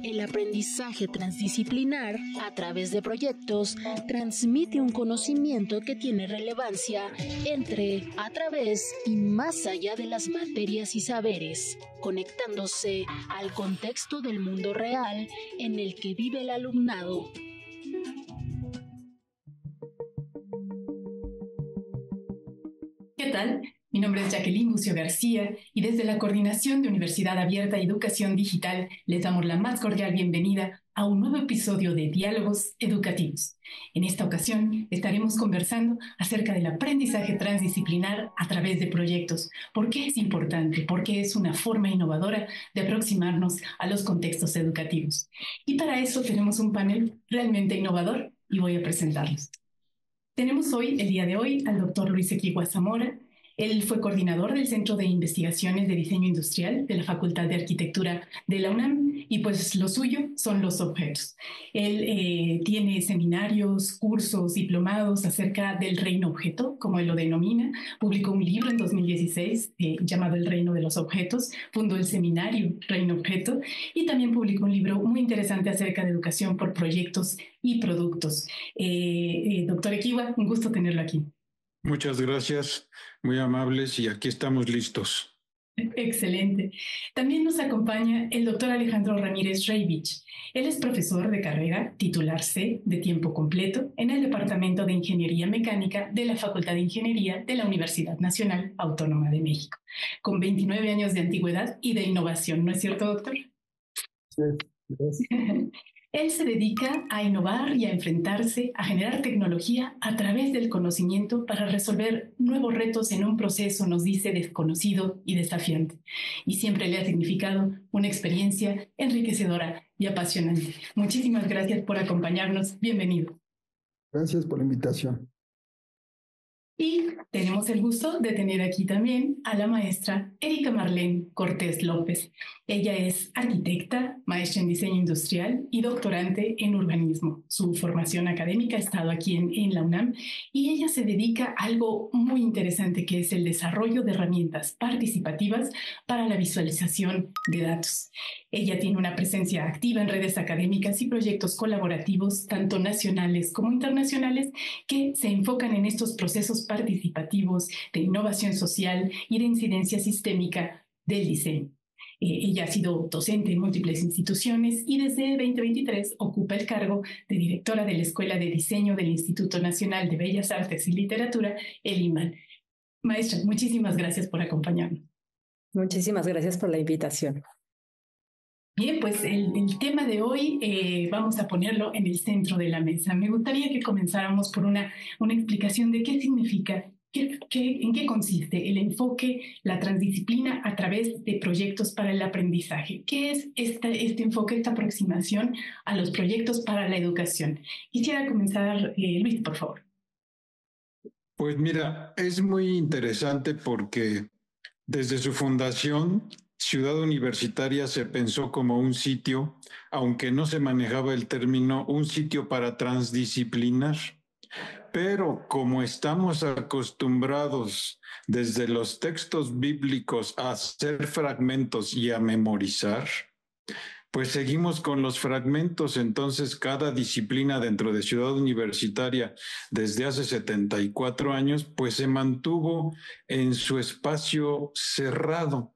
El aprendizaje transdisciplinar, a través de proyectos, transmite un conocimiento que tiene relevancia entre, a través y más allá de las materias y saberes, conectándose al contexto del mundo real en el que vive el alumnado. ¿Qué tal? Mi nombre es Jacqueline Bucio García y desde la Coordinación de Universidad Abierta y Educación Digital les damos la más cordial bienvenida a un nuevo episodio de Diálogos Educativos. En esta ocasión estaremos conversando acerca del aprendizaje transdisciplinar a través de proyectos. ¿Por qué es importante? ¿Por qué es una forma innovadora de aproximarnos a los contextos educativos? Y para eso tenemos un panel realmente innovador y voy a presentarlos. Tenemos hoy, el día de hoy, al doctor Luis Equigua Zamora. Él fue coordinador del Centro de Investigaciones de Diseño Industrial de la Facultad de Arquitectura de la UNAM y pues lo suyo son los objetos. Él tiene seminarios, cursos, diplomados acerca del reino objeto, como él lo denomina. Publicó un libro en 2016 llamado El Reino de los Objetos. Fundó el seminario Reino Objeto y también publicó un libro muy interesante acerca de educación por proyectos y productos. Doctor Equigua, un gusto tenerlo aquí. Muchas gracias, muy amables, y aquí estamos listos. Excelente. También nos acompaña el doctor Alejandro Ramírez Reivich. Él es profesor de carrera titular C de tiempo completo en el Departamento de Ingeniería Mecánica de la Facultad de Ingeniería de la Universidad Nacional Autónoma de México, con 29 años de antigüedad y de innovación, ¿no es cierto, doctor? Sí, gracias. Él se dedica a innovar y a enfrentarse, a generar tecnología a través del conocimiento para resolver nuevos retos en un proceso, nos dice, desconocido y desafiante. Y siempre le ha significado una experiencia enriquecedora y apasionante. Muchísimas gracias por acompañarnos. Bienvenido. Gracias por la invitación. Y tenemos el gusto de tener aquí también a la maestra Erika Marlene Cortés López. Ella es arquitecta, maestra en diseño industrial y doctorante en urbanismo. Su formación académica ha estado aquí en la UNAM y ella se dedica a algo muy interesante que es el desarrollo de herramientas participativas para la visualización de datos. Ella tiene una presencia activa en redes académicas y proyectos colaborativos, tanto nacionales como internacionales, que se enfocan en estos procesos participativos de innovación social y de incidencia sistémica del diseño. Ella ha sido docente en múltiples instituciones y desde 2023 ocupa el cargo de directora de la Escuela de Diseño del Instituto Nacional de Bellas Artes y Literatura, el IMAL. Maestra, muchísimas gracias por acompañarnos. Muchísimas gracias por la invitación. Bien, pues el tema de hoy vamos a ponerlo en el centro de la mesa. Me gustaría que comenzáramos por una explicación de qué significa, en qué consiste el enfoque, la transdisciplina a través de proyectos para el aprendizaje. ¿Qué es este enfoque, esta aproximación a los proyectos para la educación? Quisiera comenzar, Luis, por favor. Pues mira, es muy interesante porque desde su fundación, Ciudad Universitaria se pensó como un sitio, aunque no se manejaba el término, un sitio para transdisciplinar. Pero como estamos acostumbrados desde los textos bíblicos a hacer fragmentos y a memorizar, pues seguimos con los fragmentos. Entonces cada disciplina dentro de Ciudad Universitaria desde hace 74 años, pues se mantuvo en su espacio cerrado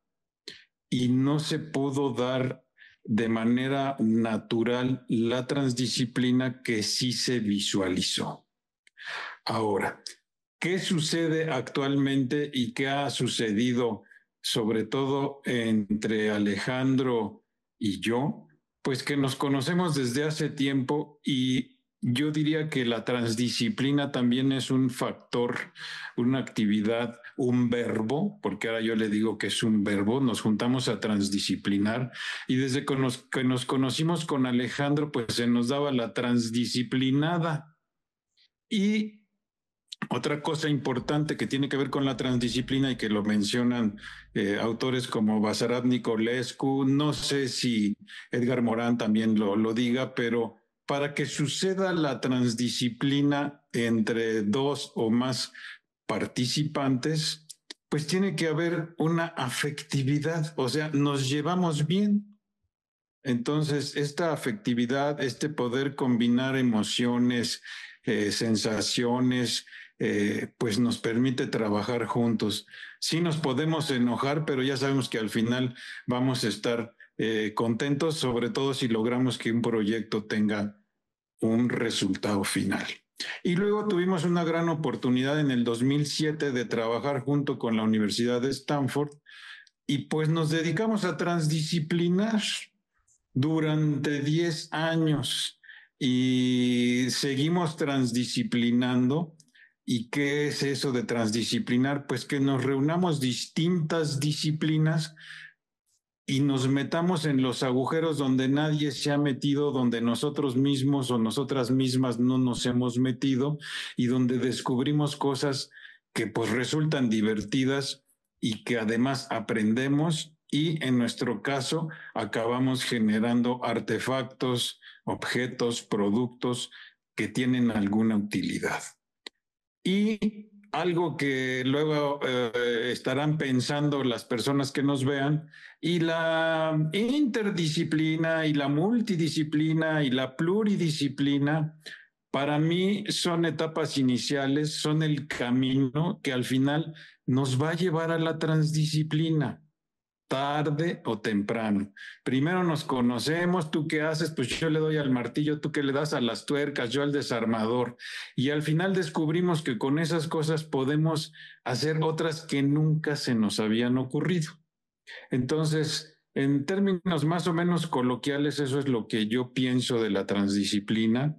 y no se pudo dar de manera natural la transdisciplina que sí se visualizó. Ahora, ¿qué sucede actualmente y qué ha sucedido sobre todo entre Alejandro y yo? Pues que nos conocemos desde hace tiempo y yo diría que la transdisciplina también es un factor, una actividad, un verbo, porque ahora yo le digo que es un verbo, nos juntamos a transdisciplinar y desde que nos conocimos con Alejandro, pues se nos daba la transdisciplinada. Y otra cosa importante que tiene que ver con la transdisciplina y que lo mencionan autores como Basarab Nicolescu, no sé si Edgar Morán también lo diga, pero para que suceda la transdisciplina entre dos o más participantes, pues tiene que haber una afectividad, o sea, nos llevamos bien. Entonces, esta afectividad, este poder combinar emociones, sensaciones, pues nos permite trabajar juntos. Sí nos podemos enojar, pero ya sabemos que al final vamos a estar contentos, sobre todo si logramos que un proyecto tenga un resultado final. Y luego tuvimos una gran oportunidad en el 2007 de trabajar junto con la Universidad de Stanford y pues nos dedicamos a transdisciplinar durante 10 años y seguimos transdisciplinando. ¿Y qué es eso de transdisciplinar? Pues que nos reunamos distintas disciplinas y nos metamos en los agujeros donde nadie se ha metido, donde nosotros mismos o nosotras mismas no nos hemos metido y donde descubrimos cosas que pues resultan divertidas y que además aprendemos y en nuestro caso acabamos generando artefactos, objetos, productos que tienen alguna utilidad. Y algo que luego estarán pensando las personas que nos vean, y la interdisciplina y la multidisciplina y la pluridisciplina, para mí son etapas iniciales, son el camino que al final nos va a llevar a la transdisciplina tarde o temprano. Primero nos conocemos, tú qué haces, pues yo le doy al martillo, tú que le das a las tuercas, yo al desarmador. Y al final descubrimos que con esas cosas podemos hacer otras que nunca se nos habían ocurrido. Entonces, en términos más o menos coloquiales, eso es lo que yo pienso de la transdisciplina.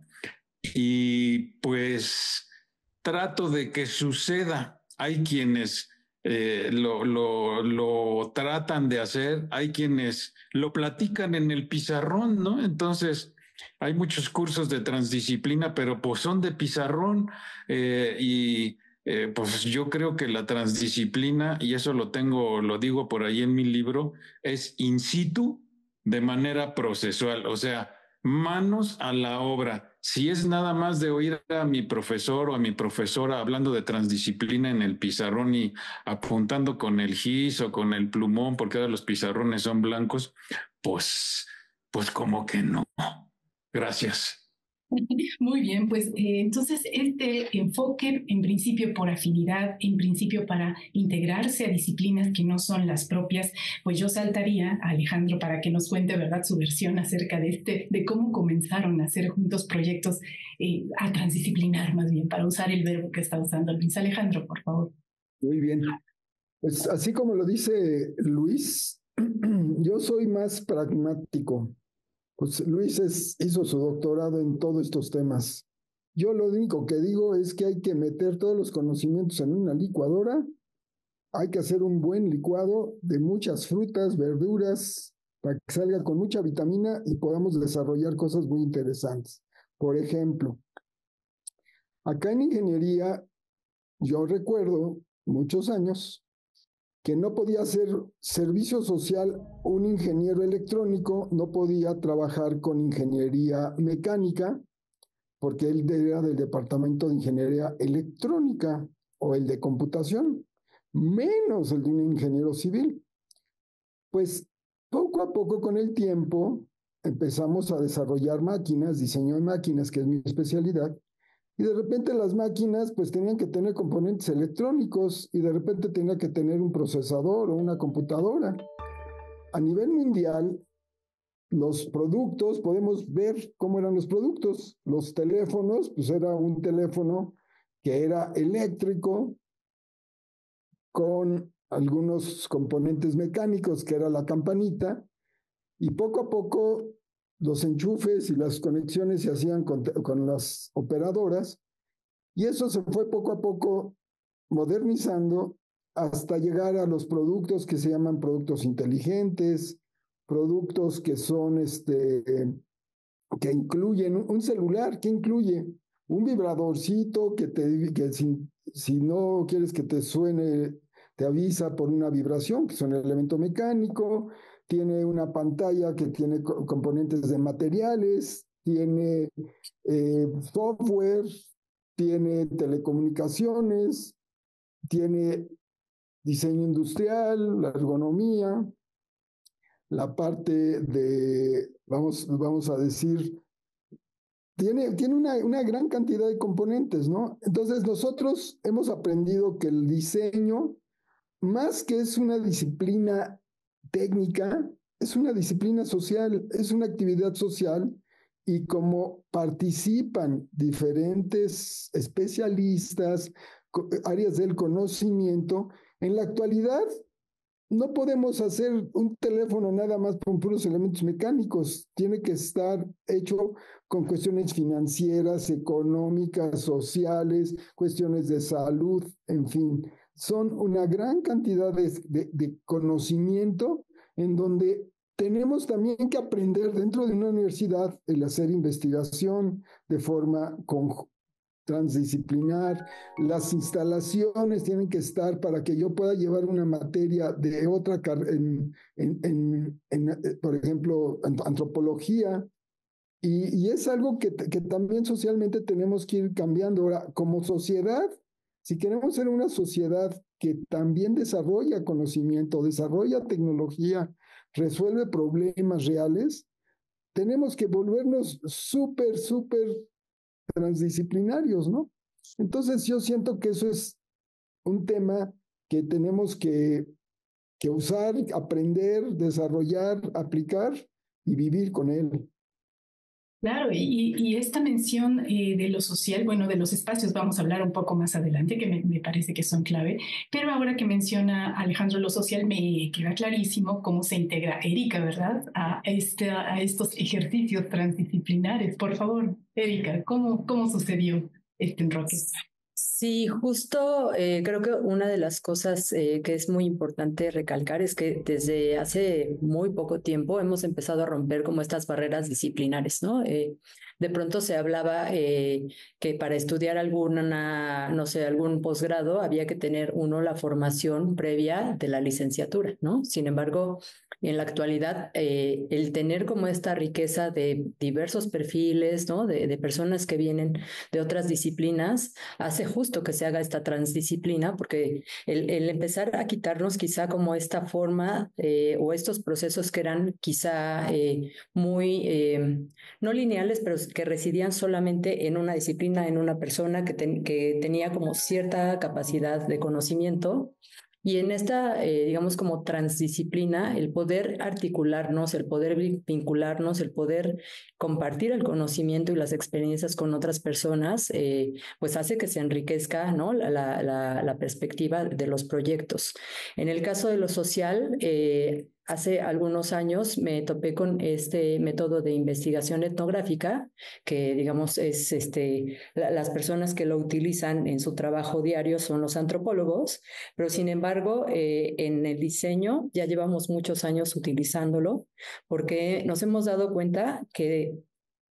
Y pues trato de que suceda. Hay quienes lo tratan de hacer, hay quienes lo platican en el pizarrón, ¿no? Entonces, hay muchos cursos de transdisciplina, pero pues son de pizarrón pues yo creo que la transdisciplina, y eso lo digo por ahí en mi libro, es in situ de manera procesual, o sea, manos a la obra. Si es nada más de oír a mi profesor o a mi profesora hablando de transdisciplina en el pizarrón y apuntando con el gis o con el plumón, porque ahora los pizarrones son blancos, pues como que no. Gracias. Muy bien, pues entonces este enfoque en principio por afinidad, en principio para integrarse a disciplinas que no son las propias, pues yo saltaría a Alejandro para que nos cuente, ¿verdad?, su versión acerca de cómo comenzaron a hacer juntos proyectos a transdisciplinar, más bien, para usar el verbo que está usando Luis. Alejandro, por favor. Muy bien. Pues así como lo dice Luis, yo soy más pragmático. Pues Luis hizo su doctorado en todos estos temas. Yo lo único que digo es que hay que meter todos los conocimientos en una licuadora. Hay que hacer un buen licuado de muchas frutas, verduras, para que salga con mucha vitamina y podamos desarrollar cosas muy interesantes. Por ejemplo, acá en ingeniería, yo recuerdo muchos años que no podía hacer servicio social un ingeniero electrónico, no podía trabajar con ingeniería mecánica, porque él era del departamento de ingeniería electrónica o el de computación, menos el de un ingeniero civil. Pues poco a poco con el tiempo empezamos a desarrollar máquinas, diseño de máquinas, que es mi especialidad, y de repente las máquinas pues tenían que tener componentes electrónicos y de repente tenía que tener un procesador o una computadora. A nivel mundial, los productos, podemos ver cómo eran los productos. Los teléfonos, pues era un teléfono que era eléctrico con algunos componentes mecánicos, que era la campanita, y poco a poco los enchufes y las conexiones se hacían con las operadoras, y eso se fue poco a poco modernizando hasta llegar a los productos que se llaman productos inteligentes, productos que son que incluyen un celular, que incluye un vibradorcito que si no quieres que te suene, te avisa por una vibración, que es un elemento mecánico, tiene una pantalla que tiene componentes de materiales, tiene software, tiene telecomunicaciones, tiene diseño industrial, la ergonomía. la parte de, vamos a decir, tiene una gran cantidad de componentes, ¿no? Entonces nosotros hemos aprendido que el diseño, más que es una disciplina técnica, es una disciplina social, es una actividad social, y como participan diferentes especialistas, áreas del conocimiento, en la actualidad no podemos hacer un teléfono nada más con puros elementos mecánicos. Tiene que estar hecho con cuestiones financieras, económicas, sociales, cuestiones de salud, en fin. Son una gran cantidad de conocimiento en donde tenemos también que aprender dentro de una universidad el hacer investigación de forma transdisciplinar. Las instalaciones tienen que estar para que yo pueda llevar una materia de otra, por ejemplo, antropología, y es algo que también socialmente tenemos que ir cambiando. Ahora, como sociedad, si queremos ser una sociedad que también desarrolla conocimiento, desarrolla tecnología, resuelve problemas reales, tenemos que volvernos súper transdisciplinarios, ¿no? Entonces yo siento que eso es un tema que tenemos que usar, aprender, desarrollar, aplicar y vivir con él. Claro, y esta mención de lo social, bueno, de los espacios vamos a hablar un poco más adelante, que me parece que son clave, pero ahora que menciona Alejandro lo social, me queda clarísimo cómo se integra Erika, ¿verdad? A estos ejercicios transdisciplinares. Por favor, Erika, ¿cómo sucedió este enroque? Sí, justo creo que una de las cosas que es muy importante recalcar es que desde hace muy poco tiempo hemos empezado a romper como estas barreras disciplinares, ¿no? De pronto se hablaba que para estudiar alguna, no sé, algún posgrado había que tener uno la formación previa de la licenciatura, ¿no? Sin embargo, en la actualidad, el tener como esta riqueza de diversos perfiles, ¿no? De personas que vienen de otras disciplinas, hace justo que se haga esta transdisciplina, porque el empezar a quitarnos quizá como esta forma o estos procesos que eran quizá muy, no lineales, pero que residían solamente en una disciplina, en una persona que tenía como cierta capacidad de conocimiento. Y en esta, digamos, como transdisciplina, el poder articularnos, el poder vincularnos, el poder compartir el conocimiento y las experiencias con otras personas, pues hace que se enriquezca, ¿no? la perspectiva de los proyectos. En el caso de lo social, hace algunos años me topé con este método de investigación etnográfica, que digamos es las personas que lo utilizan en su trabajo diario son los antropólogos, pero sin embargo en el diseño ya llevamos muchos años utilizándolo porque nos hemos dado cuenta que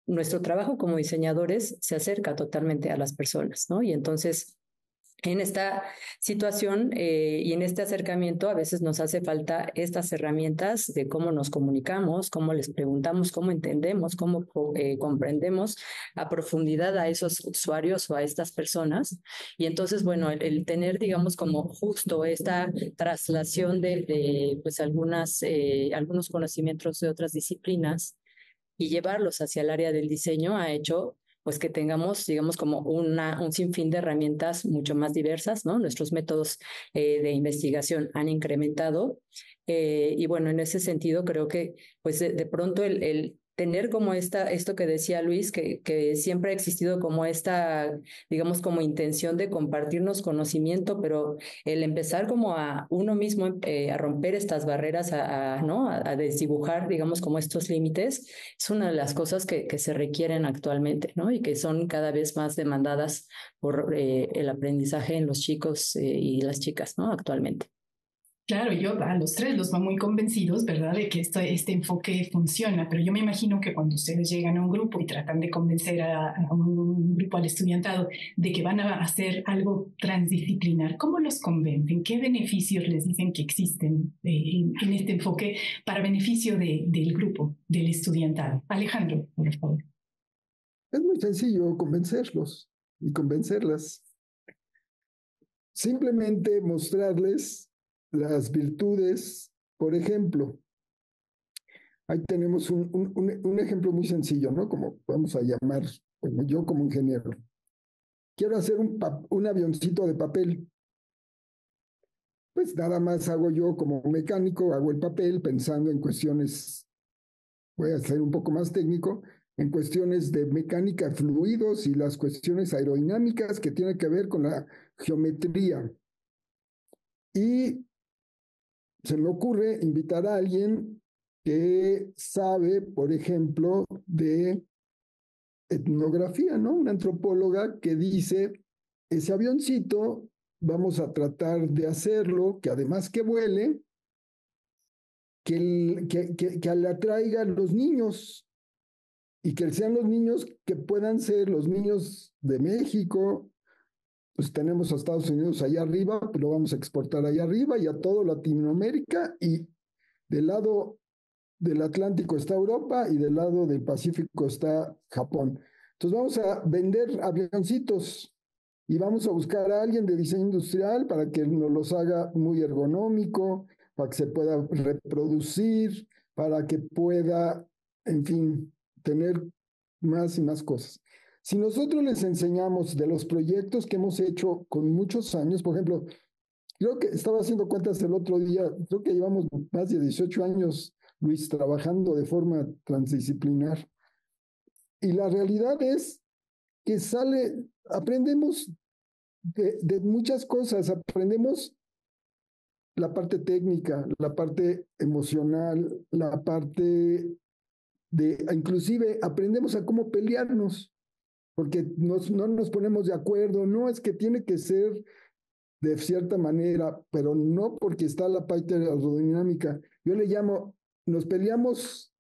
nuestro trabajo como diseñadores se acerca totalmente a las personas, ¿no? Y entonces, en esta situación y en este acercamiento a veces nos hace falta estas herramientas de cómo nos comunicamos, cómo les preguntamos, cómo entendemos, cómo comprendemos a profundidad a esos usuarios o a estas personas. Y entonces, bueno, el tener, digamos, como justo esta traslación de pues algunos conocimientos de otras disciplinas y llevarlos hacia el área del diseño ha hecho pues que tengamos, digamos, como un sinfín de herramientas mucho más diversas, ¿no? Nuestros métodos de investigación han incrementado y bueno, en ese sentido creo que pues de pronto el tener como esto que decía Luis, que siempre ha existido como esta, digamos, como intención de compartirnos conocimiento, pero el empezar como a uno mismo a romper estas barreras, ¿no? a desdibujar, digamos, como estos límites, es una de las cosas que se requieren actualmente, ¿no? Y que son cada vez más demandadas por el aprendizaje en los chicos y las chicas, ¿no? Actualmente. Claro, yo a los tres los va muy convencidos, ¿verdad?, de que este enfoque funciona, pero yo me imagino que cuando ustedes llegan a un grupo y tratan de convencer a un grupo, al estudiantado, de que van a hacer algo transdisciplinar, ¿cómo los convencen? ¿Qué beneficios les dicen que existen en este enfoque para beneficio del grupo, del estudiantado? Alejandro, por favor. Es muy sencillo convencerlos y convencerlas. Simplemente mostrarles las virtudes. Por ejemplo, ahí tenemos un ejemplo muy sencillo, ¿no? Como vamos a llamar, bueno, yo como ingeniero. Quiero hacer un avioncito de papel. Pues nada más hago yo como mecánico, hago el papel pensando en cuestiones, voy a ser un poco más técnico, en cuestiones de mecánica de fluidos y las cuestiones aerodinámicas que tienen que ver con la geometría. Y se me ocurre invitar a alguien que sabe, por ejemplo, de etnografía, ¿no? Una antropóloga que dice, ese avioncito vamos a tratar de hacerlo, que además que vuele, que le atraiga a los niños y que sean los niños que puedan ser los niños de México. Pues tenemos a Estados Unidos allá arriba, pues lo vamos a exportar allá arriba y a todo Latinoamérica, y del lado del Atlántico está Europa y del lado del Pacífico está Japón. Entonces vamos a vender avioncitos y vamos a buscar a alguien de diseño industrial para que nos los haga muy ergonómico, para que se pueda reproducir, para que pueda, en fin, tener más y más cosas. Si nosotros les enseñamos de los proyectos que hemos hecho con muchos años, por ejemplo, creo que estaba haciendo cuentas el otro día, creo que llevamos más de 18 años, Luis, trabajando de forma transdisciplinar. Y la realidad es que aprendemos de muchas cosas, aprendemos la parte técnica, la parte emocional, la parte inclusive aprendemos a cómo pelearnos, porque no nos ponemos de acuerdo, no es que tiene que ser de cierta manera, pero no porque está la parte aerodinámica. Yo le llamo, nos peleamos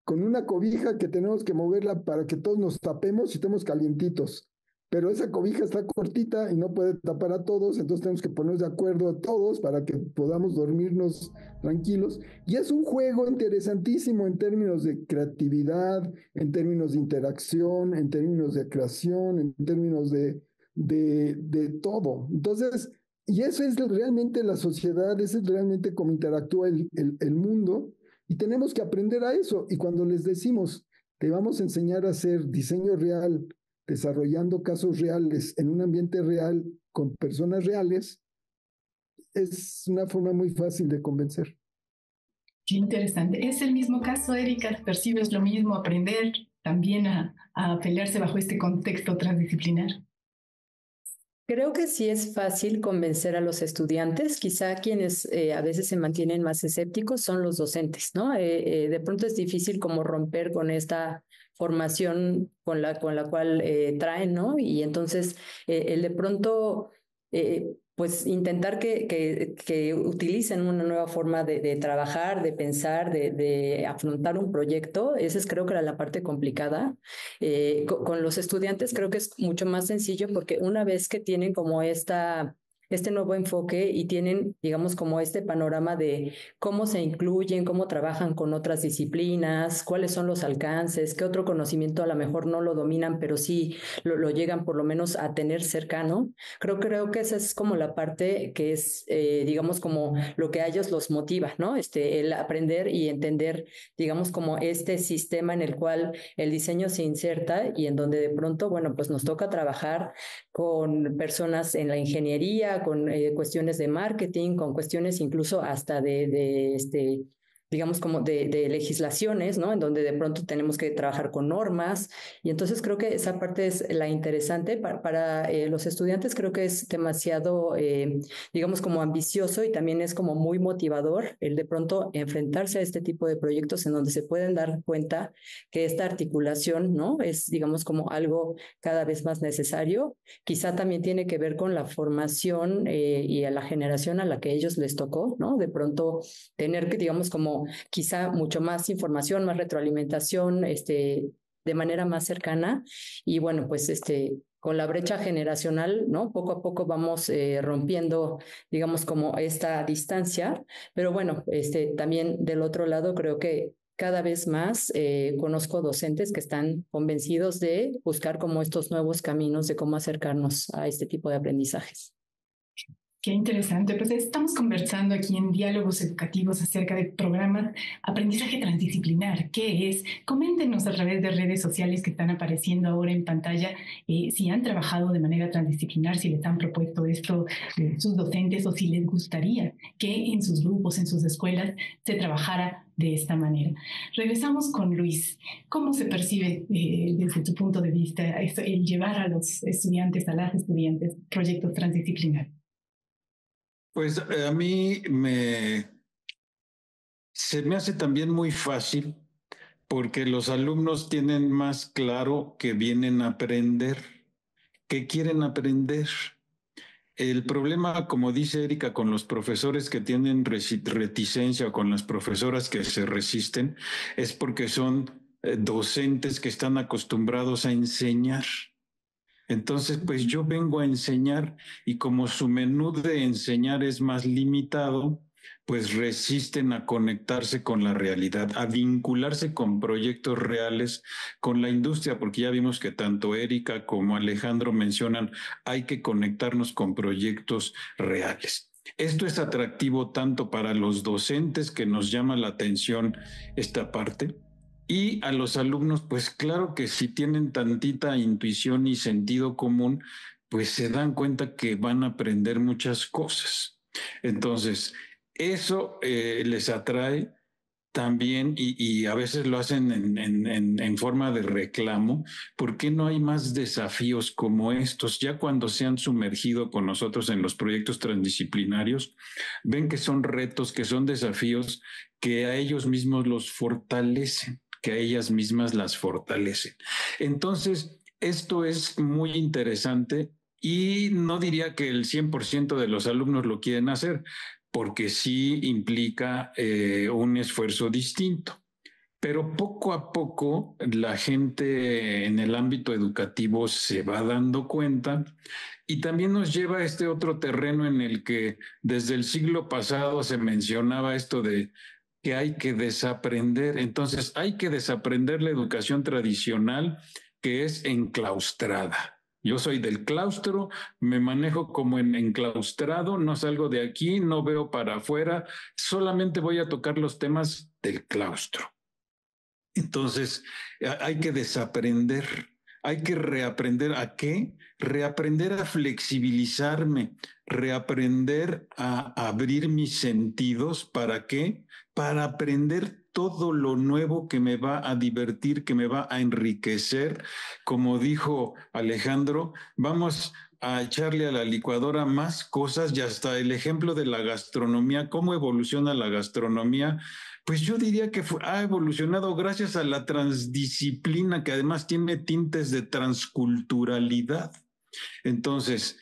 con una cobija que tenemos que moverla para que todos nos tapemos y estemos calientitos. Pero esa cobija está cortita y no puede tapar a todos, entonces tenemos que ponernos de acuerdo a todos para que podamos dormirnos tranquilos. Y es un juego interesantísimo en términos de creatividad, en términos de interacción, en términos de creación, en términos de todo. Entonces, y eso es realmente la sociedad, eso es realmente cómo interactúa el mundo, y tenemos que aprender a eso. Y cuando les decimos, te vamos a enseñar a hacer diseño real, desarrollando casos reales en un ambiente real con personas reales, es una forma muy fácil de convencer. Qué interesante. Es el mismo caso, Erika. ¿Percibes lo mismo, aprender también a pelearse bajo este contexto transdisciplinar? Creo que sí es fácil convencer a los estudiantes. Quizá quienes a veces se mantienen más escépticos son los docentes, ¿no? De pronto es difícil como romper con esta formación con la cual traen, ¿no? Y entonces el de pronto pues intentar que utilicen una nueva forma de trabajar, de pensar, de afrontar un proyecto, esa es creo que era la parte complicada. Con los estudiantes creo que es mucho más sencillo porque una vez que tienen como este nuevo enfoque y tienen, digamos, como este panorama de cómo se incluyen, cómo trabajan con otras disciplinas, cuáles son los alcances, qué otro conocimiento a lo mejor no lo dominan, pero sí lo llegan por lo menos a tener cercano. Creo que esa es como la parte que es, digamos, como lo que a ellos los motiva, ¿no? El aprender y entender, digamos, como este sistema en el cual el diseño se inserta y en donde de pronto, bueno, pues nos toca trabajar con personas en la ingeniería, con cuestiones de marketing, con cuestiones incluso hasta digamos como de legislaciones, ¿no? En donde de pronto tenemos que trabajar con normas y entonces creo que esa parte es la interesante para los estudiantes. Creo que es demasiado, digamos, como ambicioso y también es como muy motivador el de pronto enfrentarse a este tipo de proyectos en donde se pueden dar cuenta que esta articulación, ¿no? Es, digamos, como algo cada vez más necesario. Quizá también tiene que ver con la formación y a la generación a la que ellos les tocó, ¿no? De pronto tener que, digamos, como quizá mucho más información, más retroalimentación, de manera más cercana. Y bueno, pues con la brecha generacional, ¿no? Poco a poco vamos rompiendo, digamos, como esta distancia. Pero bueno, también del otro lado creo que cada vez más conozco docentes que están convencidos de buscar como estos nuevos caminos de cómo acercarnos a este tipo de aprendizajes. Qué interesante. Pues estamos conversando aquí en Diálogos Educativos acerca de programas aprendizaje transdisciplinar. ¿Qué es? Coméntenos a través de redes sociales que están apareciendo ahora en pantalla si han trabajado de manera transdisciplinar, si les han propuesto esto sus docentes o si les gustaría que en sus grupos, en sus escuelas, se trabajara de esta manera. Regresamos con Luis. ¿Cómo se percibe desde tu punto de vista esto, el llevar a los estudiantes, a las estudiantes, proyectos transdisciplinarios? Pues a mí se me hace también muy fácil porque los alumnos tienen más claro que vienen a aprender, que quieren aprender. El problema, como dice Erika, con los profesores que tienen reticencia o con las profesoras que se resisten, es porque son docentes que están acostumbrados a enseñar. Entonces, pues yo vengo a enseñar y como su menú de enseñar es más limitado, pues resisten a conectarse con la realidad, a vincularse con proyectos reales, con la industria, porque ya vimos que tanto Erika como Alejandro mencionan, hay que conectarnos con proyectos reales. Esto es atractivo tanto para los docentes, que nos llama la atención esta parte, y a los alumnos, pues claro que si tienen tantita intuición y sentido común, pues se dan cuenta que van a aprender muchas cosas. Entonces, eso les atrae también y a veces lo hacen en forma de reclamo. ¿Por qué no hay más desafíos como estos? Ya cuando se han sumergido con nosotros en los proyectos transdisciplinarios, ven que son retos, que son desafíos que a ellos mismos los fortalecen, que a ellas mismas las fortalecen. Entonces, esto es muy interesante y no diría que el 100% de los alumnos lo quieren hacer, porque sí implica un esfuerzo distinto. Pero poco a poco la gente en el ámbito educativo se va dando cuenta y también nos lleva a este otro terreno en el que desde el siglo pasado se mencionaba esto de que hay que desaprender. Entonces hay que desaprender la educación tradicional que es enclaustrada. Yo soy del claustro, me manejo como enclaustrado, no salgo de aquí, no veo para afuera, solamente voy a tocar los temas del claustro. Entonces, hay que desaprender, hay que reaprender a qué, reaprender a flexibilizarme, reaprender a abrir mis sentidos. ¿Para qué? Para aprender todo lo nuevo que me va a divertir, que me va a enriquecer. Como dijo Alejandro, vamos a echarle a la licuadora más cosas y hasta el ejemplo de la gastronomía, cómo evoluciona la gastronomía. Pues yo diría que ha evolucionado gracias a la transdisciplina, que además tiene tintes de transculturalidad. Entonces,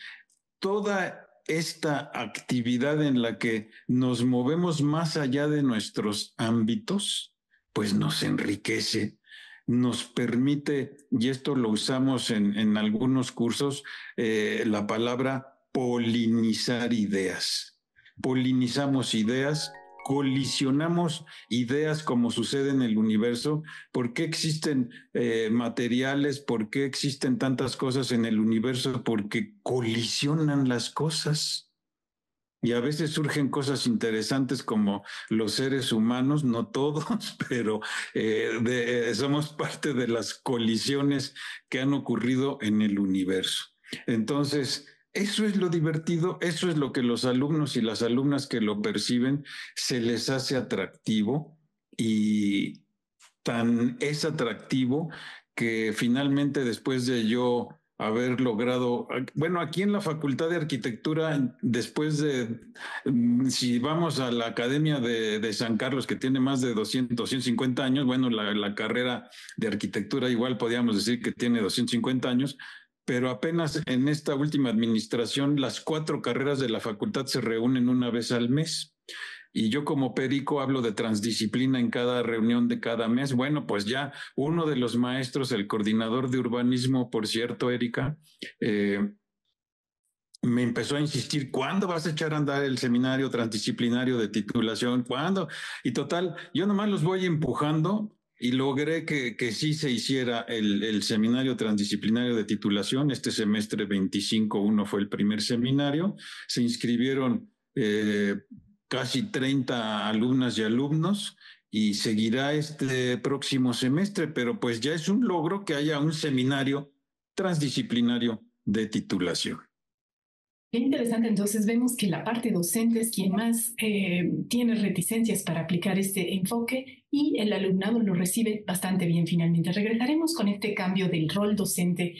toda esta actividad en la que nos movemos más allá de nuestros ámbitos, pues nos enriquece, nos permite, y esto lo usamos en algunos cursos, la palabra polinizar ideas. Polinizamos ideas, colisionamos ideas como sucede en el universo. ¿Por qué existen materiales? ¿Por qué existen tantas cosas en el universo? Porque colisionan las cosas. Y a veces surgen cosas interesantes como los seres humanos, no todos, pero somos parte de las colisiones que han ocurrido en el universo. Entonces, eso es lo divertido, eso es lo que los alumnos y las alumnas que lo perciben se les hace atractivo y tan es atractivo que finalmente después de yo haber logrado, bueno, aquí en la Facultad de Arquitectura, después de, si vamos a la Academia de San Carlos, que tiene más de 250 años, bueno, la carrera de arquitectura igual podríamos decir que tiene 250 años, pero apenas en esta última administración las 4 carreras de la facultad se reúnen una vez al mes. Y yo como perico hablo de transdisciplina en cada reunión de cada mes. Bueno, pues ya uno de los maestros, el coordinador de urbanismo, por cierto, Erika, me empezó a insistir, ¿cuándo vas a echar a andar el seminario transdisciplinario de titulación? ¿Cuándo? Y total, yo nomás los voy empujando y logré que sí se hiciera el seminario transdisciplinario de titulación. Este semestre 25-1 fue el primer seminario. Se inscribieron casi 30 alumnas y alumnos y seguirá este próximo semestre, pero pues ya es un logro que haya un seminario transdisciplinario de titulación. Qué interesante, entonces vemos que la parte docente es quien más tiene reticencias para aplicar este enfoque y el alumnado lo recibe bastante bien finalmente. Regresaremos con este cambio del rol docente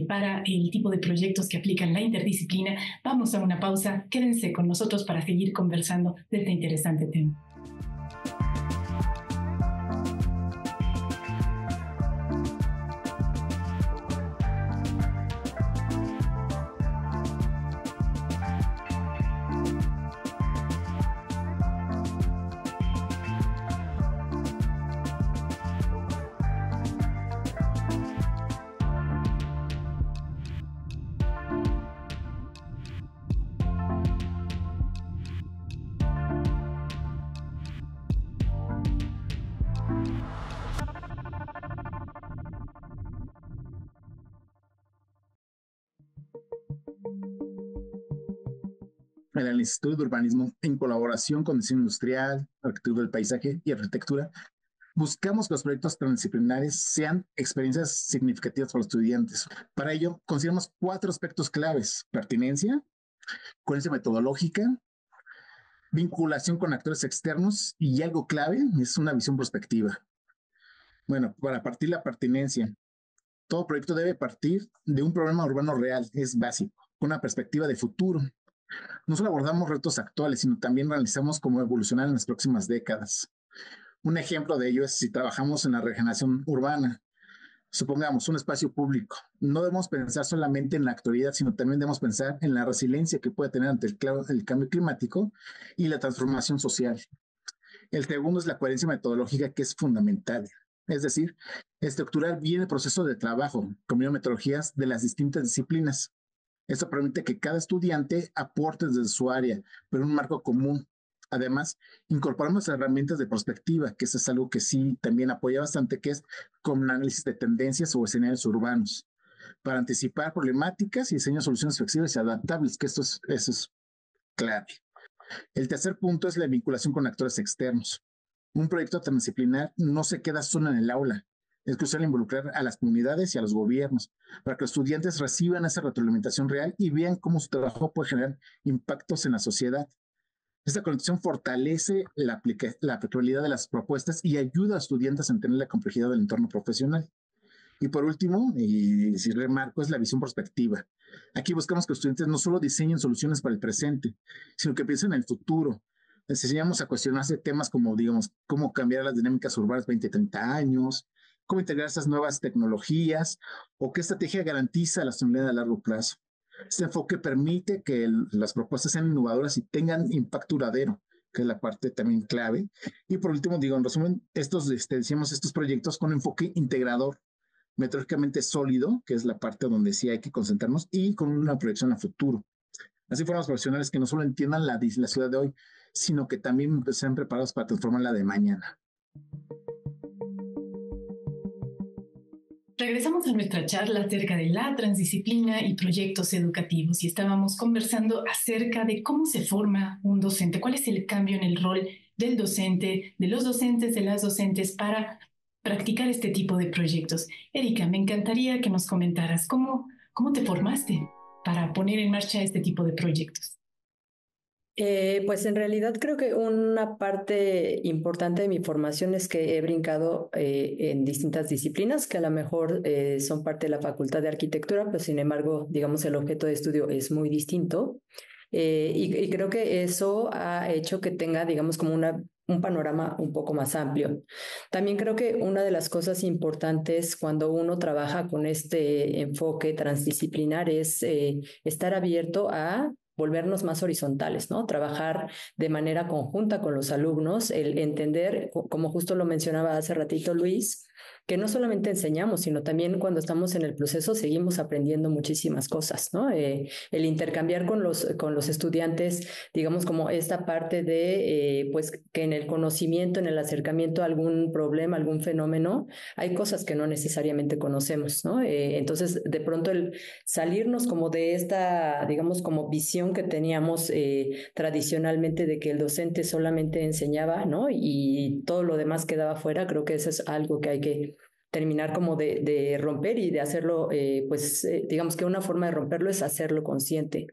para el tipo de proyectos que aplican la interdisciplina. Vamos a una pausa, quédense con nosotros para seguir conversando de este interesante tema. En el Instituto de Urbanismo, en colaboración con Diseño Industrial, Arquitectura del Paisaje y Arquitectura, buscamos que los proyectos transdisciplinares sean experiencias significativas para los estudiantes. Para ello, consideramos 4 aspectos claves: pertinencia, coherencia metodológica, vinculación con actores externos y algo clave es una visión prospectiva. Bueno, para partir la pertinencia, todo proyecto debe partir de un problema urbano real, es básico, con una perspectiva de futuro. No solo abordamos retos actuales, sino también analizamos cómo evolucionar en las próximas décadas. Un ejemplo de ello es si trabajamos en la regeneración urbana. Supongamos un espacio público. No debemos pensar solamente en la actualidad, sino también debemos pensar en la resiliencia que puede tener ante el cambio climático y la transformación social. El segundo es la coherencia metodológica, que es fundamental. Es decir, estructurar bien el proceso de trabajo, combinando metodologías de las distintas disciplinas. Esto permite que cada estudiante aporte desde su área, pero en un marco común. Además, incorporamos herramientas de perspectiva, que eso es algo que sí también apoya bastante, que es con un análisis de tendencias o escenarios urbanos, para anticipar problemáticas y diseñar soluciones flexibles y adaptables, que eso es clave. El tercer punto es la vinculación con actores externos. Un proyecto transdisciplinar no se queda solo en el aula. Es crucial involucrar a las comunidades y a los gobiernos para que los estudiantes reciban esa retroalimentación real y vean cómo su trabajo puede generar impactos en la sociedad. Esta conexión fortalece la aplicabilidad de las propuestas y ayuda a estudiantes a entender la complejidad del entorno profesional. Y por último, y si remarco, es la visión prospectiva. Aquí buscamos que los estudiantes no solo diseñen soluciones para el presente, sino que piensen en el futuro. Les enseñamos a cuestionarse temas como, digamos, cómo cambiar las dinámicas urbanas 20-30 años, cómo integrar esas nuevas tecnologías o qué estrategia garantiza la sostenibilidad a largo plazo. Este enfoque permite que las propuestas sean innovadoras y tengan impacto duradero, que es la parte también clave. Y por último, digo, en resumen, decíamos estos proyectos con enfoque integrador, metodológicamente sólido, que es la parte donde sí hay que concentrarnos, y con una proyección a futuro. Así formamos profesionales que no solo entiendan la ciudad de hoy, sino que también sean preparados para transformarla de mañana. Regresamos a nuestra charla acerca de la transdisciplina y proyectos educativos y estábamos conversando acerca de cómo se forma un docente, cuál es el cambio en el rol del docente, de los docentes, de las docentes para practicar este tipo de proyectos. Erika, me encantaría que nos comentaras cómo te formaste para poner en marcha este tipo de proyectos. Pues en realidad creo que una parte importante de mi formación es que he brincado en distintas disciplinas que a lo mejor son parte de la Facultad de Arquitectura, pero sin embargo, digamos, el objeto de estudio es muy distinto. Y creo que eso ha hecho que tenga, digamos, como un panorama un poco más amplio. También creo que una de las cosas importantes cuando uno trabaja con este enfoque transdisciplinar es estar abierto a volvernos más horizontales, ¿no? Trabajar de manera conjunta con los alumnos, el entender, como justo lo mencionaba hace ratito Luis, que no solamente enseñamos, sino también cuando estamos en el proceso seguimos aprendiendo muchísimas cosas, ¿no? El intercambiar con los estudiantes, digamos, como esta parte de, pues, que en el conocimiento, en el acercamiento a algún problema, algún fenómeno, hay cosas que no necesariamente conocemos, ¿no? Entonces, de pronto el salirnos como de esta, digamos, como visión que teníamos tradicionalmente de que el docente solamente enseñaba, ¿no? Y todo lo demás quedaba fuera, creo que eso es algo que hay que terminar como de romper y de hacerlo, pues digamos que una forma de romperlo es hacerlo consciente.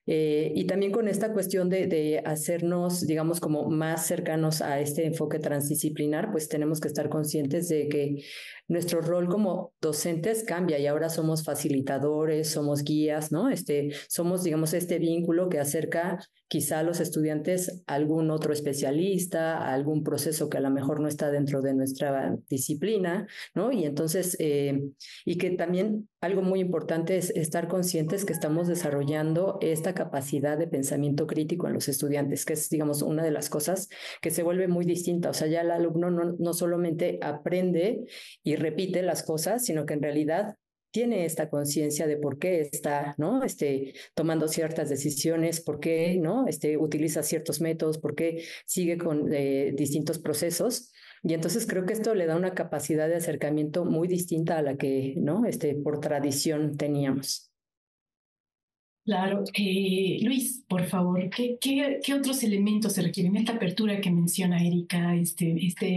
Y también con esta cuestión de hacernos, digamos, como más cercanos a este enfoque transdisciplinar, pues tenemos que estar conscientes de que nuestro rol como docentes cambia y ahora somos facilitadores, somos guías, ¿no? Somos, digamos, este vínculo que acerca quizá a los estudiantes a algún otro especialista, a algún proceso que a lo mejor no está dentro de nuestra disciplina, ¿no? Y entonces, y que también algo muy importante es estar conscientes que estamos desarrollando esta capacidad de pensamiento crítico en los estudiantes, que es, digamos, una de las cosas que se vuelve muy distinta. O sea, ya el alumno no solamente aprende y repite las cosas, sino que en realidad tiene esta conciencia de por qué está, ¿no? Tomando ciertas decisiones, por qué, ¿no? Utiliza ciertos métodos, por qué sigue con distintos procesos. Y entonces creo que esto le da una capacidad de acercamiento muy distinta a la que, ¿no? Por tradición teníamos. Claro. Luis, por favor, ¿qué otros elementos se requieren? Esta apertura que menciona Erika,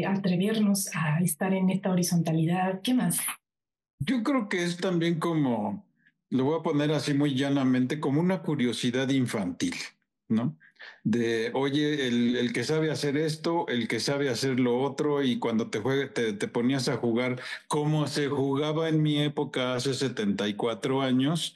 atrevernos a estar en esta horizontalidad, ¿qué más? Yo creo que es también como, lo voy a poner así muy llanamente, como una curiosidad infantil, ¿no? De, oye, el que sabe hacer esto, el que sabe hacer lo otro, y cuando te ponías a jugar como se jugaba en mi época hace 74 años,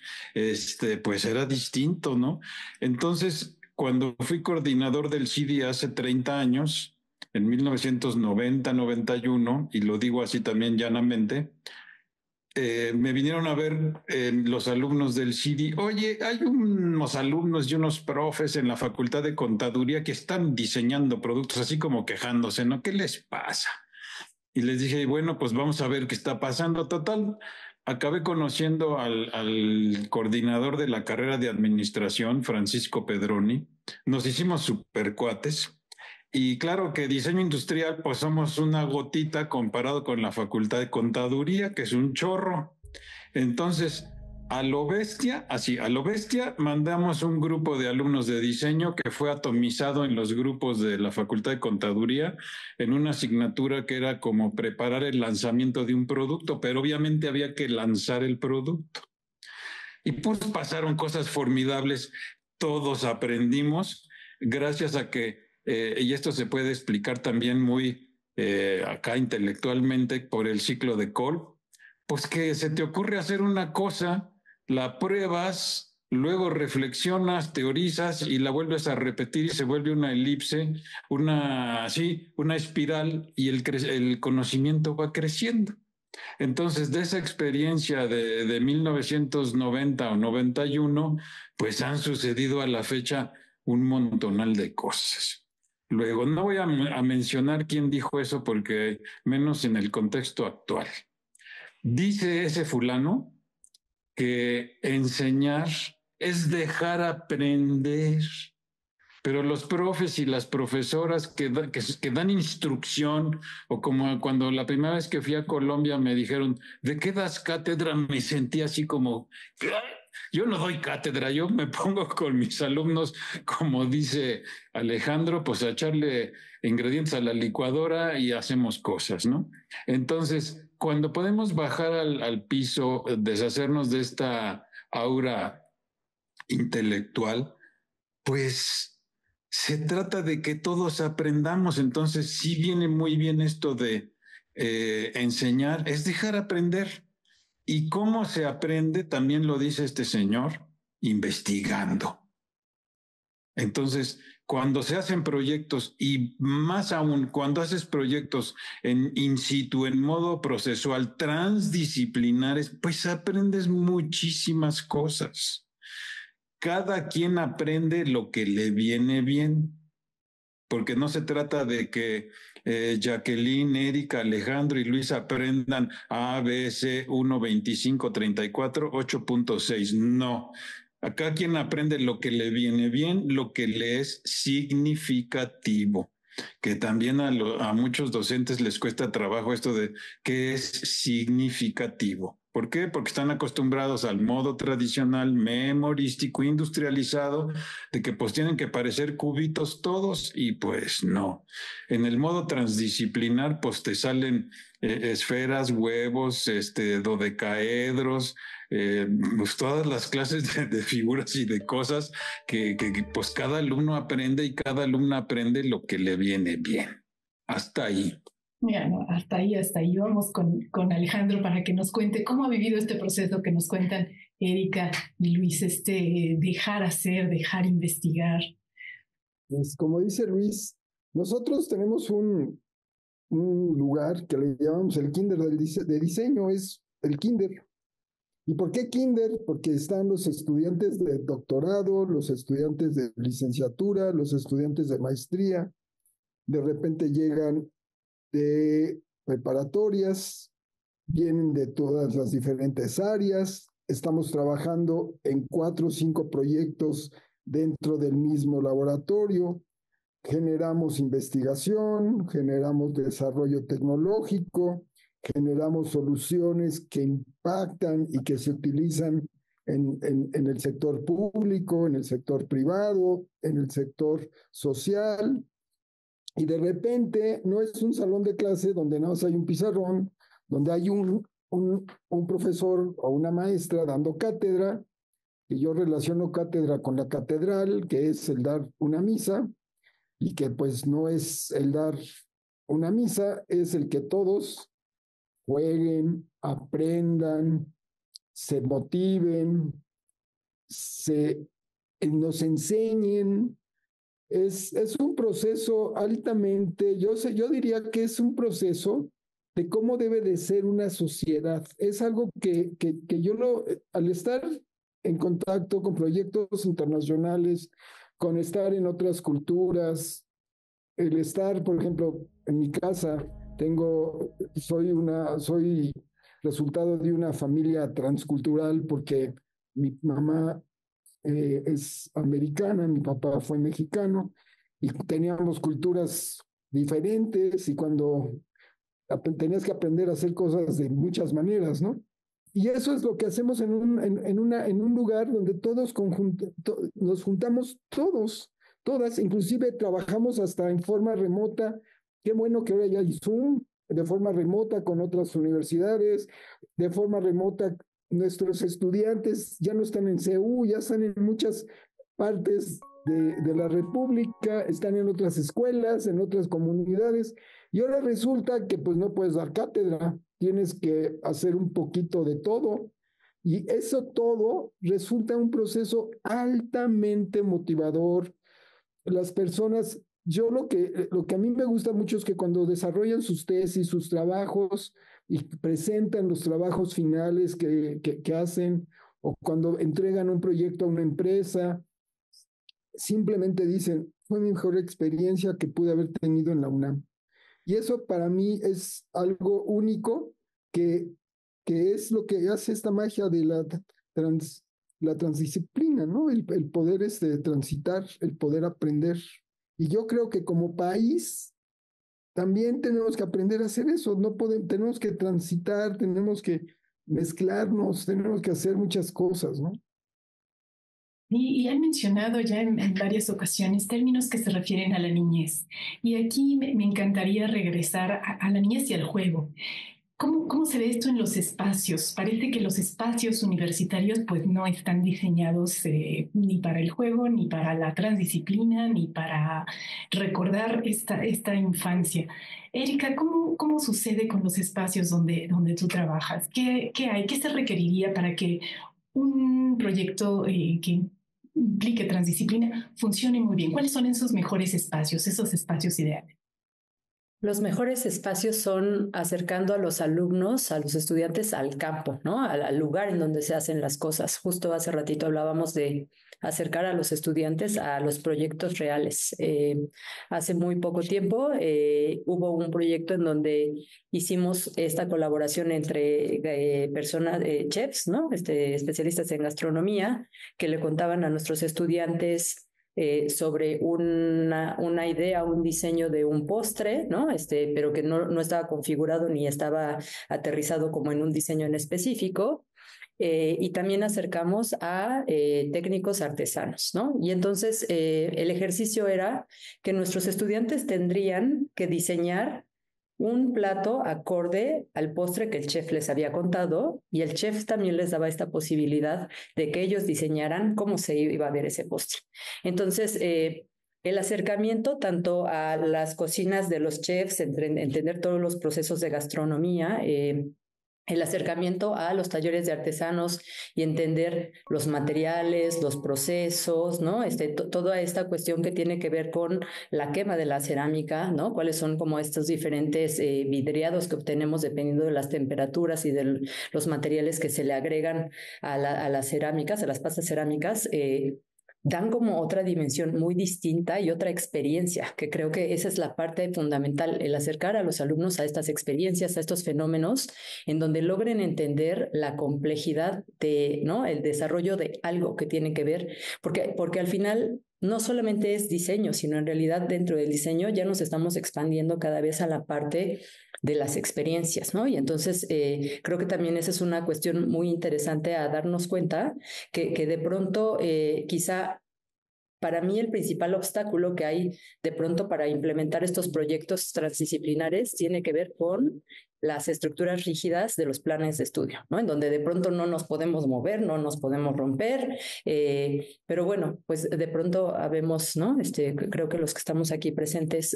pues era distinto, ¿no? Entonces, cuando fui coordinador del CIDI hace 30 años, en 1990-91, y lo digo así también llanamente, me vinieron a ver los alumnos del CIDI. Oye, hay unos alumnos y unos profes en la Facultad de Contaduría que están diseñando productos así como quejándose, ¿no? ¿Qué les pasa? Y les dije, bueno, pues vamos a ver qué está pasando. Total, acabé conociendo al coordinador de la carrera de administración, Francisco Pedroni. Nos hicimos super cuates. Y claro que diseño industrial, pues somos una gotita comparado con la Facultad de Contaduría, que es un chorro. Entonces, a lo bestia, así, a lo bestia, mandamos un grupo de alumnos de diseño que fue atomizado en los grupos de la Facultad de Contaduría en una asignatura que era como preparar el lanzamiento de un producto, pero obviamente había que lanzar el producto. Y pues pasaron cosas formidables, todos aprendimos, gracias a que, y esto se puede explicar también muy acá intelectualmente por el ciclo de Kolb, pues que se te ocurre hacer una cosa, la pruebas, luego reflexionas, teorizas y la vuelves a repetir y se vuelve una elipse, una espiral y el conocimiento va creciendo. Entonces, de esa experiencia de 1990 o 91, pues han sucedido a la fecha un montonal de cosas. Luego, no voy a mencionar quién dijo eso porque menos en el contexto actual. Dice ese fulano que enseñar es dejar aprender, pero los profes y las profesoras que dan instrucción, o como cuando la primera vez que fui a Colombia me dijeron, ¿de qué das cátedra? Me sentí así como, yo no doy cátedra, yo me pongo con mis alumnos, como dice Alejandro, pues a echarle ingredientes a la licuadora y hacemos cosas, ¿no? Entonces, cuando podemos bajar al piso, deshacernos de esta aura intelectual, pues se trata de que todos aprendamos. Entonces, sí viene muy bien esto de enseñar, es dejar aprender. ¿Y cómo se aprende? También lo dice este señor, investigando. Entonces, cuando se hacen proyectos y más aún cuando haces proyectos en in situ, en modo procesual, transdisciplinares, pues aprendes muchísimas cosas. Cada quien aprende lo que le viene bien, porque no se trata de que Jacqueline, Erika, Alejandro y Luis aprendan ABC 1, 25, 34, 8.6. No. Acá quien aprende lo que le viene bien, lo que le es significativo, que también a muchos docentes les cuesta trabajo esto de qué es significativo. ¿Por qué? Porque están acostumbrados al modo tradicional, memorístico, industrializado, de que pues tienen que parecer cubitos todos y pues no. En el modo transdisciplinar pues te salen esferas, huevos, dodecaedros, pues todas las clases de figuras y de cosas que pues cada alumno aprende y cada alumna aprende lo que le viene bien. Hasta ahí. Mira, no, hasta ahí vamos con Alejandro para que nos cuente cómo ha vivido este proceso que nos cuentan Erika y Luis, dejar hacer, dejar investigar. Pues como dice Luis, nosotros tenemos un lugar que le llamamos el Kinder de diseño, es el Kinder. ¿Y por qué Kinder? Porque están los estudiantes de doctorado, los estudiantes de licenciatura, los estudiantes de maestría, de repente llegan de preparatorias, vienen de todas las diferentes áreas, estamos trabajando en 4 o 5 proyectos dentro del mismo laboratorio, generamos investigación, generamos desarrollo tecnológico, generamos soluciones que impactan y que se utilizan en el sector público, en el sector privado, en el sector social. Y de repente no es un salón de clase donde nada más hay un pizarrón, donde hay un profesor o una maestra dando cátedra, y yo relaciono cátedra con la catedral, que es el dar una misa, y que pues no es el dar una misa, es el que todos jueguen, aprendan, se motiven, nos enseñen. Es un proceso altamente, yo diría que es un proceso de cómo debe de ser una sociedad. Es algo que yo al estar en contacto con proyectos internacionales, con estar en otras culturas, el estar, por ejemplo, en mi casa, soy resultado de una familia transcultural porque mi mamá es americana, mi papá fue mexicano y teníamos culturas diferentes y cuando tenías que aprender a hacer cosas de muchas maneras, ¿no? Y eso es lo que hacemos en un lugar donde todos nos juntamos todas, inclusive trabajamos hasta en forma remota. Qué bueno que ahora ya hay Zoom de forma remota con otras universidades, de forma remota. Nuestros estudiantes ya no están en CEU, ya están en muchas partes de la República, están en otras escuelas, en otras comunidades, y ahora resulta que pues no puedes dar cátedra, tienes que hacer un poquito de todo, y eso todo resulta un proceso altamente motivador. Las personas, lo que a mí me gusta mucho es que cuando desarrollan sus tesis, sus trabajos, y presentan los trabajos finales que hacen, o cuando entregan un proyecto a una empresa, simplemente dicen, fue mi mejor experiencia que pude haber tenido en la UNAM. Y eso para mí es algo único que es lo que hace esta magia de la transdisciplina, ¿no? El poder transitar, el poder aprender. Y yo creo que como país también tenemos que aprender a hacer eso. Tenemos que transitar, tenemos que mezclarnos, tenemos que hacer muchas cosas, ¿no? Y han mencionado ya en varias ocasiones términos que se refieren a la niñez. Y aquí me encantaría regresar a la niñez y al juego. ¿Cómo se ve esto en los espacios? Parece que los espacios universitarios pues no están diseñados ni para el juego, ni para la transdisciplina, ni para recordar esta infancia. Erika, ¿cómo sucede con los espacios donde tú trabajas? ¿Qué hay? ¿Qué se requeriría para que un proyecto que implique transdisciplina funcione muy bien? ¿Cuáles son esos mejores espacios, esos espacios ideales? Los mejores espacios son acercando a los alumnos, a los estudiantes al campo, ¿no? Al lugar en donde se hacen las cosas. Justo hace ratito hablábamos de acercar a los estudiantes a los proyectos reales. Hace muy poco tiempo hubo un proyecto en donde hicimos esta colaboración entre personas, chefs, ¿no? Especialistas en gastronomía, que le contaban a nuestros estudiantes sobre una idea, un diseño de un postre, ¿no? Pero que no estaba configurado ni estaba aterrizado como en un diseño en específico. Y también acercamos a técnicos artesanos, ¿no? Y entonces el ejercicio era que nuestros estudiantes tendrían que diseñar un plato acorde al postre que el chef les había contado, y el chef también les daba esta posibilidad de que ellos diseñaran cómo se iba a ver ese postre. Entonces, el acercamiento tanto a las cocinas de los chefs, entender todos los procesos de gastronomía, el acercamiento a los talleres de artesanos y entender los materiales, los procesos, ¿no? Toda esta cuestión que tiene que ver con la quema de la cerámica, ¿no? Cuáles son como estos diferentes vidriados que obtenemos dependiendo de las temperaturas y de los materiales que se le agregan a las cerámicas, a las pastas cerámicas, dan como otra dimensión muy distinta y otra experiencia, que creo que esa es la parte fundamental, el acercar a los alumnos a estas experiencias, a estos fenómenos, en donde logren entender la complejidad de, ¿no? El desarrollo de algo que tiene que ver, porque al final no solamente es diseño, sino en realidad dentro del diseño ya nos estamos expandiendo cada vez a la parte de las experiencias, ¿no? Y entonces creo que también esa es una cuestión muy interesante a darnos cuenta que de pronto quizá para mí el principal obstáculo que hay de pronto para implementar estos proyectos transdisciplinares tiene que ver con las estructuras rígidas de los planes de estudio, ¿no? En donde de pronto no nos podemos mover, no nos podemos romper, pero bueno, pues de pronto habemos, ¿no? Creo que los que estamos aquí presentes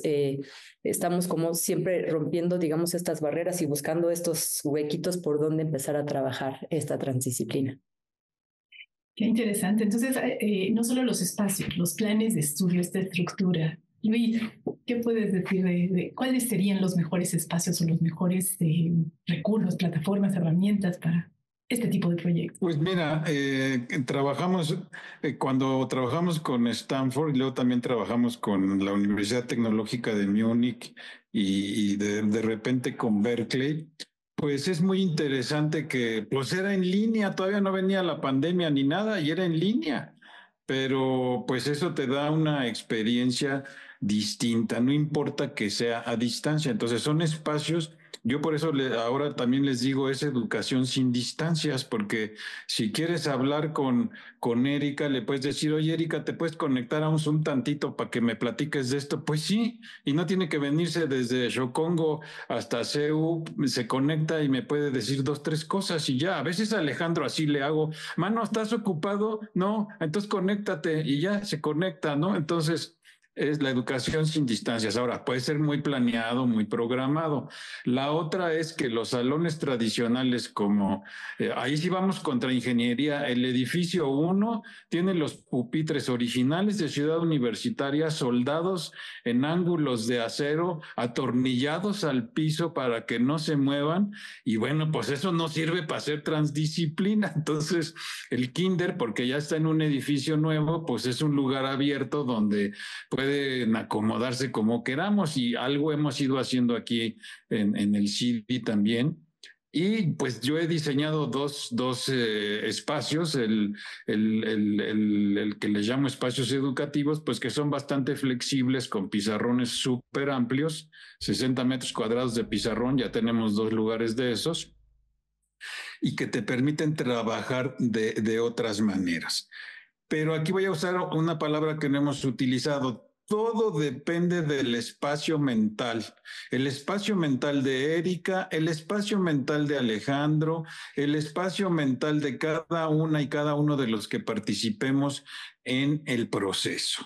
estamos como siempre rompiendo, digamos, estas barreras y buscando estos huequitos por donde empezar a trabajar esta transdisciplina. Qué interesante. Entonces, no solo los espacios, los planes de estudio, esta estructura. Luis, ¿qué puedes decir de cuáles serían los mejores espacios o los mejores recursos, plataformas, herramientas para este tipo de proyectos? Pues mira, cuando trabajamos con Stanford y luego también trabajamos con la Universidad Tecnológica de Múnich y de repente con Berkeley. Pues es muy interesante que pues era en línea, todavía no venía la pandemia ni nada y era en línea, pero pues eso te da una experiencia distinta, no importa que sea a distancia. Entonces son espacios, yo por eso ahora también les digo, es educación sin distancias, porque si quieres hablar con Erika, le puedes decir, oye Erika, ¿te puedes conectar a un Zoom tantito para que me platiques de esto? Pues sí, y no tiene que venirse desde Shokongo hasta CEU, se conecta y me puede decir 2, 3 cosas y ya. A veces a Alejandro así le hago, mano, ¿estás ocupado? No, entonces conéctate y ya se conecta, ¿no? Entonces es la educación sin distancias. Ahora, puede ser muy planeado, muy programado. La otra es que los salones tradicionales como, ahí sí vamos contra ingeniería, el edificio 1 tiene los pupitres originales de Ciudad Universitaria soldados en ángulos de acero, atornillados al piso para que no se muevan, y bueno, pues eso no sirve para hacer transdisciplina. Entonces, el kinder, porque ya está en un edificio nuevo, pues es un lugar abierto donde pueden acomodarse como queramos, y algo hemos ido haciendo aquí en el CIDI también. Y pues yo he diseñado dos espacios, el que les llamo espacios educativos, pues que son bastante flexibles, con pizarrones súper amplios, 60 metros cuadrados de pizarrón, ya tenemos 2 lugares de esos, y que te permiten trabajar de otras maneras. Pero aquí voy a usar una palabra que no hemos utilizado. Todo depende del espacio mental. El espacio mental de Erika, el espacio mental de Alejandro, el espacio mental de cada una y cada uno de los que participemos en el proceso.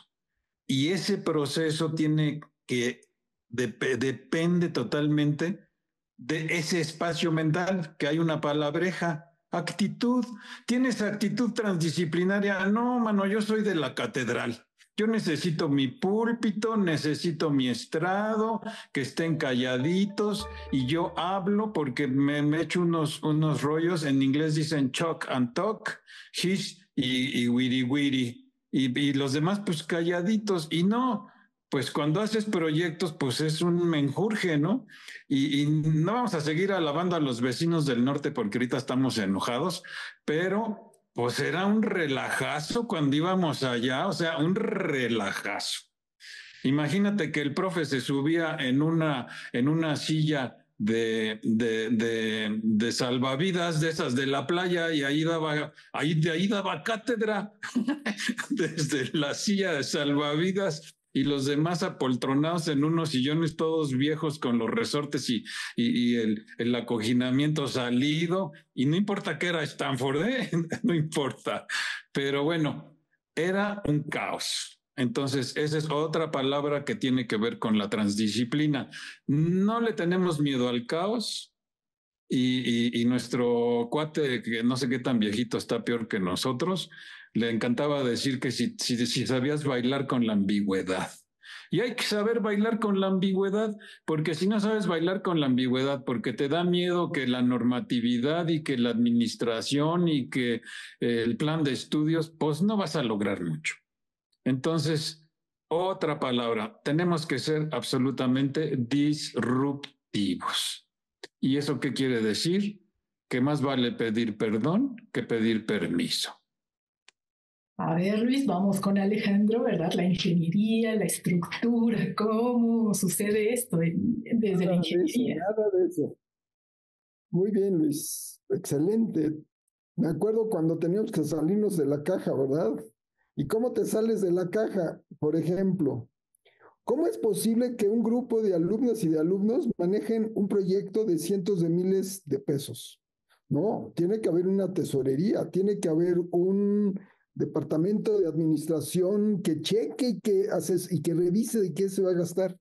Y ese proceso tiene que depende totalmente de ese espacio mental, que hay una palabreja. Actitud. ¿Tienes actitud transdisciplinaria? No, mano, yo soy de la catedral. Yo necesito mi púlpito, necesito mi estrado, que estén calladitos y yo hablo porque me echo unos rollos, en inglés dicen chalk and talk, hish y wiri wiri, y los demás pues calladitos y no. Pues cuando haces proyectos, pues es un menjurje, ¿no? Y no vamos a seguir alabando a los vecinos del norte porque ahorita estamos enojados, pero pues era un relajazo cuando íbamos allá, o sea, un relajazo. Imagínate que el profe se subía en una silla de salvavidas de esas de la playa y de ahí daba cátedra desde la silla de salvavidas y los demás apoltronados en unos sillones todos viejos con los resortes y el acoginamiento salido. Y no importa que era Stanford, ¿eh? No importa. Pero bueno, era un caos. Entonces, esa es otra palabra que tiene que ver con la transdisciplina. No le tenemos miedo al caos y nuestro cuate, que no sé qué tan viejito, está peor que nosotros, le encantaba decir que si sabías bailar con la ambigüedad. Y hay que saber bailar con la ambigüedad, porque si no sabes bailar con la ambigüedad, porque te da miedo que la normatividad y que la administración y que el plan de estudios, pues no vas a lograr mucho. Entonces, otra palabra, tenemos que ser absolutamente disruptivos. ¿Y eso qué quiere decir? Que más vale pedir perdón que pedir permiso. A ver, Luis, vamos con Alejandro, ¿verdad? La ingeniería, la estructura, ¿cómo sucede esto desde la ingeniería? Nada de eso. Muy bien, Luis. Excelente. Me acuerdo cuando teníamos que salirnos de la caja, ¿verdad? ¿Y cómo te sales de la caja? Por ejemplo, ¿cómo es posible que un grupo de alumnas y de alumnos manejen un proyecto de cientos de miles de pesos? No, tiene que haber una tesorería, tiene que haber un departamento de administración que cheque y que revise de qué se va a gastar.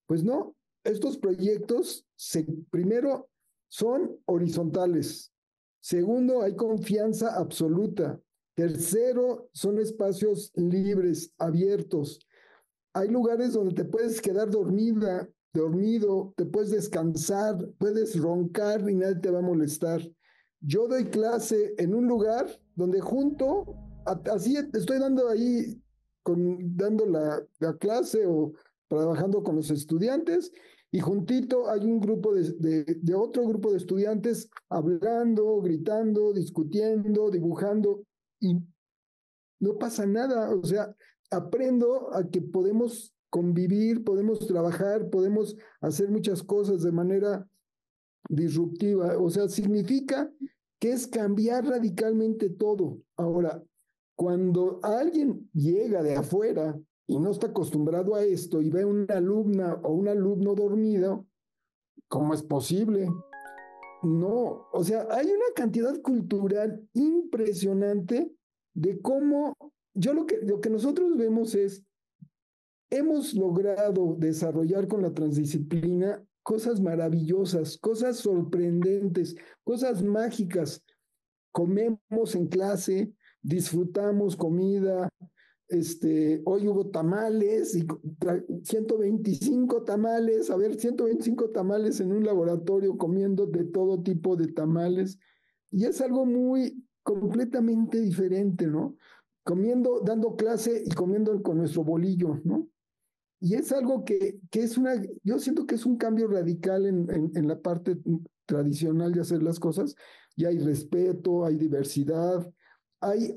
Pues no, estos proyectos primero son horizontales. Segundo, hay confianza absoluta. Tercero, son espacios libres, abiertos. Hay lugares donde te puedes quedar dormido, te puedes descansar, puedes roncar y nadie te va a molestar. Yo doy clase en un lugar donde así estoy dando ahí, dando la clase o trabajando con los estudiantes y juntito hay un grupo de otro grupo de estudiantes hablando, gritando, discutiendo, dibujando y no pasa nada. O sea, aprendo a que podemos convivir, podemos trabajar, podemos hacer muchas cosas de manera disruptiva. O sea, significa que es cambiar radicalmente todo. Ahora, cuando alguien llega de afuera y no está acostumbrado a esto y ve una alumna o un alumno dormido, ¿cómo es posible? No, o sea, hay una cantidad cultural impresionante de cómo, lo que nosotros vemos es, hemos logrado desarrollar con la transdisciplina cosas maravillosas, cosas sorprendentes, cosas mágicas. Comemos en clase, disfrutamos comida, hoy hubo tamales, 125 tamales, 125 tamales en un laboratorio comiendo de todo tipo de tamales, y es algo completamente diferente, ¿no? Dando clase y comiendo con nuestro bolillo, ¿no? Y es algo que yo siento que es un cambio radical en la parte tradicional de hacer las cosas. Ya hay respeto, hay diversidad, hay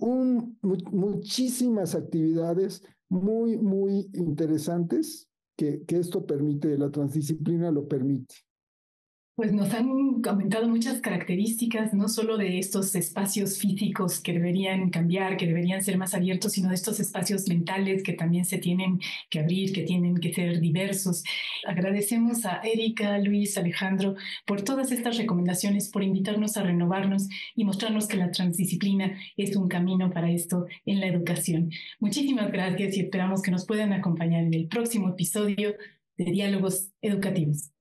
muchísimas actividades muy, muy interesantes que esto permite, la transdisciplina lo permite. Pues nos han comentado muchas características, no solo de estos espacios físicos que deberían cambiar, que deberían ser más abiertos, sino de estos espacios mentales que también se tienen que abrir, que tienen que ser diversos. Agradecemos a Erika, Luis, Alejandro por todas estas recomendaciones, por invitarnos a renovarnos y mostrarnos que la transdisciplina es un camino para esto en la educación. Muchísimas gracias y esperamos que nos puedan acompañar en el próximo episodio de Diálogos Educativos.